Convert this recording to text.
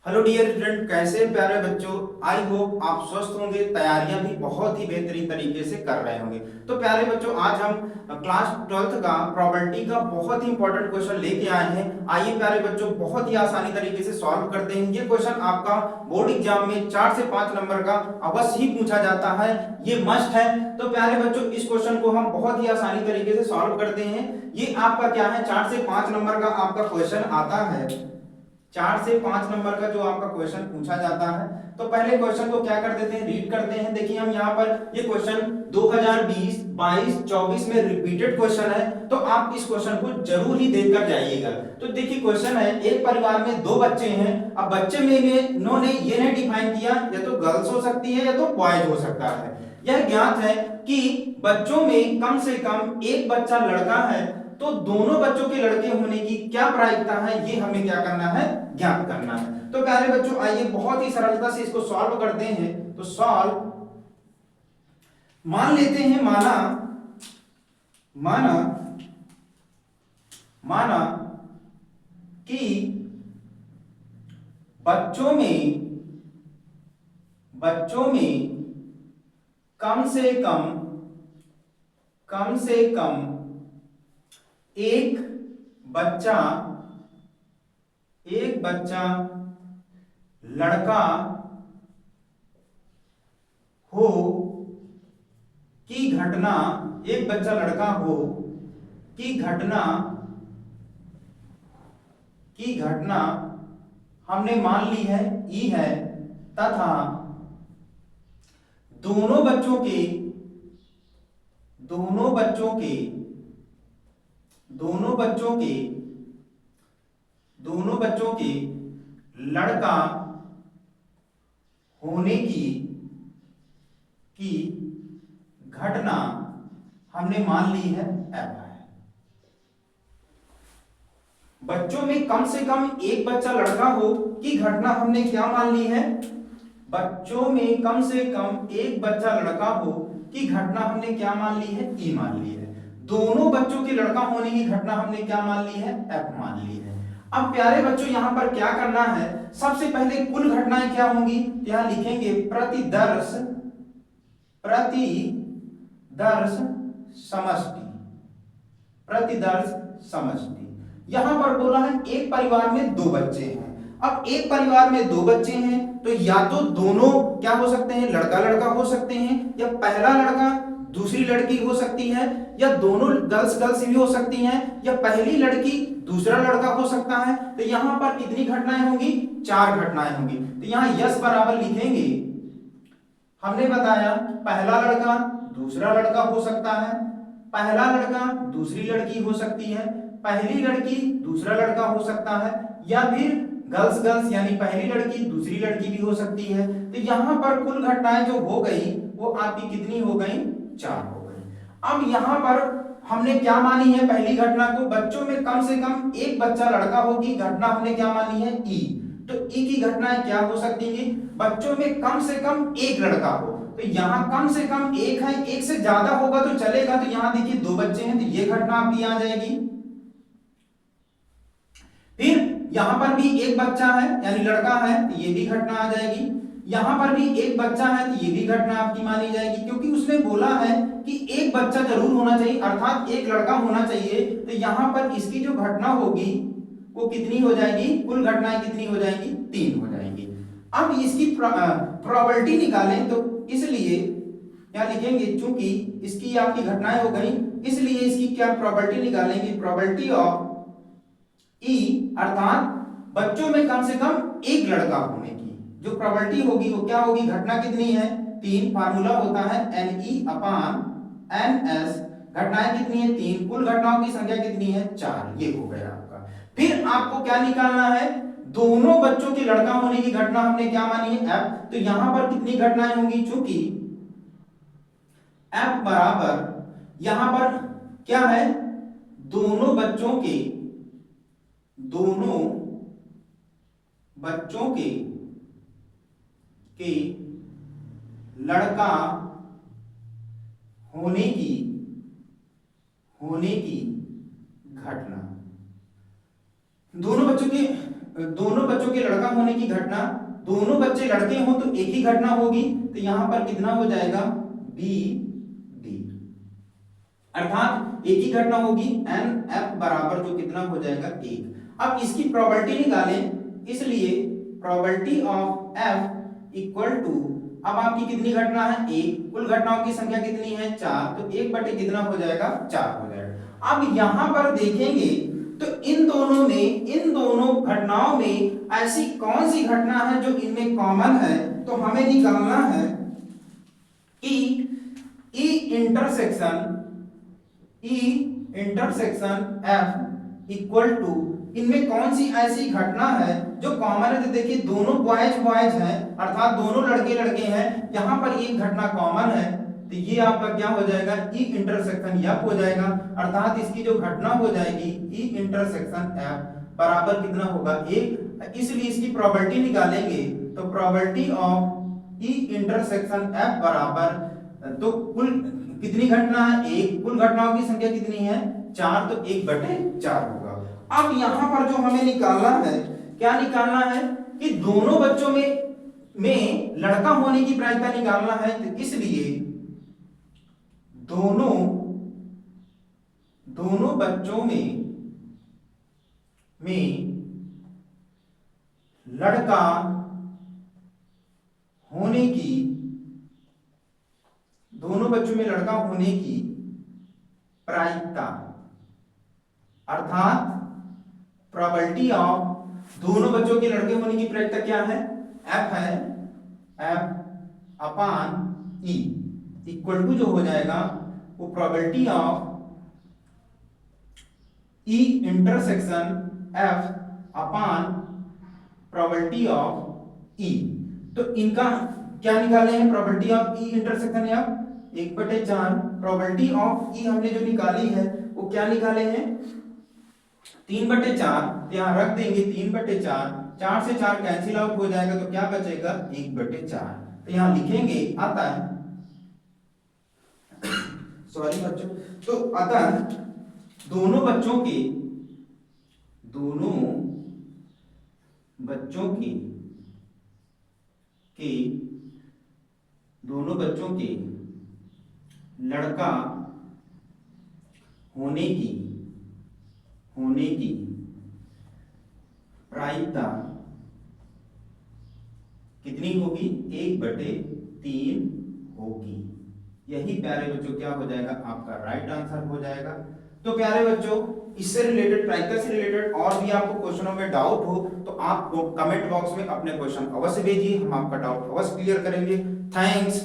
Hello dear student, कैसे हैं प्यारे बच्चों। आई होप आप स्वस्थ होंगे, तैयारियां भी बहुत ही बेहतरीन तरीके से कर रहे होंगे। तो प्यारे बच्चों, आज हम क्लास 12th का प्रोबेबिलिटी का बहुत ही इंपॉर्टेंट क्वेश्चन लेके आए हैं। आइए प्यारे बच्चों, बहुत ही आसानी तरीके से सॉल्व करते हैं। ये क्वेश्चन आपका बोर्ड एग्जाम में 4 से 5 नंबर का अवश्य ही पूछा जाता है, ये मस्ट है। तो प्यारे बच्चों, इस क्वेश्चन को हम बहुत ही आसानी तरीके से सॉल्व करते हैं। ये आपका क्या है, 4 से 5 नंबर का आपका क्वेश्चन आता है। 4 से 5 नंबर का जो आपका क्वेश्चन पूछा जाता है। तो पहले क्वेश्चन को क्या कर देते हैं, रीड करते हैं। देखिए हम यहाँ पर ये क्वेश्चन 2020, 22, 24 में रिपीटेड क्वेश्चन है, तो आप इस क्वेश्चन को जरूर ही देखकर जाइएगा। तो देखिए क्वेश्चन है, एक परिवार में 2 बच्चे हैं। अब बच्चे में इन्होंने ये नहीं डिफाइन किया, या तो गर्ल्स हो सकती है या तो बॉयज हो सकता है। यह ज्ञात है कि बच्चों में कम से कम एक बच्चा लड़का है, तो दोनों बच्चों के लड़के होने की क्या प्रायिकता है, ये हमें क्या करना है, ज्ञात करना है। तो प्यारे बच्चों, आइए बहुत ही सरलता से इसको सॉल्व करते हैं। तो सॉल्व, मान लेते हैं, माना माना माना कि बच्चों में कम से कम एक बच्चा लड़का हो की घटना, एक बच्चा लड़का हो की घटना हमने मान ली है, ई है, तथा दोनों बच्चों के लड़का होने की घटना हमने मान ली है, एफ है। बच्चों में कम से कम एक बच्चा लड़का हो की घटना हमने क्या मान ली है, बच्चों में कम से कम एक बच्चा लड़का हो की घटना हमने क्या मान ली है, ई मान ली है। दोनों बच्चों के लड़का होने की घटना हमने क्या मान ली है, एफ मान ली है। अब प्यारे बच्चों, यहां पर क्या करना है, सबसे पहले कुल घटनाएं क्या होंगी, यहां लिखेंगे प्रतिदर्श समष्टि। यहां पर बोला है एक परिवार में 2 बच्चे हैं। अब एक परिवार में 2 बच्चे हैं, तो या तो दोनों क्या हो सकते हैं, लड़का लड़का हो सकते हैं, या पहला लड़का दूसरी लड़की हो सकती है, या दोनों गर्ल्स गर्ल्स भी हो सकती हैं, या पहली लड़की दूसरा लड़का हो सकता है। तो यहां पर कितनी घटनाएं होंगी, 4 घटनाएं होंगी। तो यहां यस बराबर लिखेंगे। हमने बताया पहला लड़का दूसरा लड़का हो सकता है, पहला लड़का दूसरी लड़की हो सकती है, पहली लड़की दूसरा लड़का हो सकता है, या फिर गर्ल्स गर्ल्स यानी पहली लड़की दूसरी लड़की भी हो सकती है। तो यहां पर कुल घटनाएं जो हो गई वो आपकी कितनी हो गई, 4 हो गई। अब यहां पर हमने क्या मानी है, पहली घटना को बच्चों में कम से कम एक बच्चा लड़का होगी, घटना हमने क्या मानी है, ई। तो ई की घटनाएं क्या हो सकती है, बच्चों में कम से कम एक लड़का हो। तो यहां कम से कम एक है, एक से ज्यादा होगा तो चलेगा। तो यहां देखिए 2 बच्चे हैं, तो ये घटना आपकी आ जाएगी। फिर यहां पर भी एक बच्चा है यानी लड़का है, तो ये भी घटना आ जाएगी। यहां पर भी एक बच्चा है, तो ये भी घटना आपकी मानी जाएगी, क्योंकि उसने बोला है कि एक बच्चा जरूर होना चाहिए, अर्थात एक लड़का होना चाहिए। तो यहां पर इसकी जो घटना होगी वो कितनी हो जाएगी, कुल घटनाएं कितनी हो जाएंगी, 3 हो जाएंगी। अब इसकी प्रोबेबिलिटी निकालें, तो इसलिए क्या लिखेंगे, चूंकि इसकी आपकी घटनाएं हो गई, इसलिए इसकी क्या प्रोबेबिलिटी निकालेंगे, प्रोबेबिलिटी ऑफ ई, अर्थात बच्चों में कम से कम एक लड़का होने की जो प्रोबेबिलिटी होगी वो क्या होगी, घटना कितनी है, 3। फार्मूला होता है NE/NS। घटनाएं कितनी है, 3, कुल घटनाओं की संख्या कितनी है, 4। ये हो गया आपका। फिर आपको क्या निकालना है, दोनों बच्चों के लड़का होने की घटना हमने क्या मानी है, F। तो यहां पर कितनी घटनाएं होंगी, चूंकि F बराबर यहां पर क्या है, दोनों बच्चों के लड़का होने की घटना, दोनों बच्चों के दोनों बच्चों के लड़का होने की घटना, दोनों बच्चे लड़के हो तो एक ही घटना होगी, तो यहां पर कितना हो जाएगा बी डी, अर्थात एक ही घटना होगी एन एफ बराबर जो कितना हो जाएगा एक। अब इसकी प्रोबेबिलिटी निकालें, इसलिए probability of F equal to, अब आपकी कितनी घटना है एक, कुल घटनाओं की संख्या कितनी है चार, तो एक बटे कितना हो जाएगा चार हो जाएगा। अब यहां पर देखेंगे तो इन दोनों घटनाओं में ऐसी कौन सी घटना है जो इनमें कॉमन है, तो हमें निकालना है कि E intersection F equal to, इनमें कौन सी ऐसी घटना है जो कॉमन है। तो देखिए दोनों बॉयज हैं, अर्थात दोनों लड़के हैं, यहां पर एक घटना कॉमन है, तो ये आपका क्या हो जाएगा ई इंटरसेक्शन एफ हो जाएगा, अर्थात इसकी जो घटना हो जाएगी ई इंटरसेक्शन एफ बराबर कितना होगा एक, इसलिए इसकी प्रोबेबिलिटी निकालेंगे, तो probability of E intersection F बराबर, तो कुल कितनी घटना है एक, कुल घटनाओं की संख्या कितनी है चार, तो एक बटे चार होगा। अब यहां पर जो हमें निकालना है, क्या निकालना है कि दोनों बच्चों में लड़का होने की प्रायिकता निकालना है, तो इसलिए दोनों बच्चों में लड़का होने की, दोनों बच्चों में लड़का होने की प्रायिकता, अर्थात प्रोबेबिलिटी ऑफ दोनों बच्चों के लड़के होने की प्रायिकता क्या है एफ है, F upon E equal to जो हो जाएगा वो probability of E intersection F upon probability of E. तो इनका क्या निकाले हैं probability of E intersection F एक बटे चार, प्रोबेबिलिटी ऑफ ई हमने जो निकाली है वो क्या निकाले हैं तीन बटे चार, यहां रख देंगे तीन बटे चार, चार से चार कैंसिल आउट हो जाएगा, तो क्या बचेगा एक बटे चार, तो यहां लिखेंगे आता है सॉरी बच्चों, तो अतः दोनों बच्चों के लड़का होने की प्रायिकता कितनी होगी एक बटे तीन होगी। यही प्यारे बच्चों क्या हो जाएगा आपका राइट आंसर हो जाएगा। तो प्यारे बच्चों इससे रिलेटेड प्रायिकता से रिलेटेड और भी आपको क्वेश्चनों में डाउट हो तो आप कमेंट बॉक्स में अपने क्वेश्चन अवश्य भेजिए, हम आपका डाउट अवश्य क्लियर करेंगे। थैंक्स।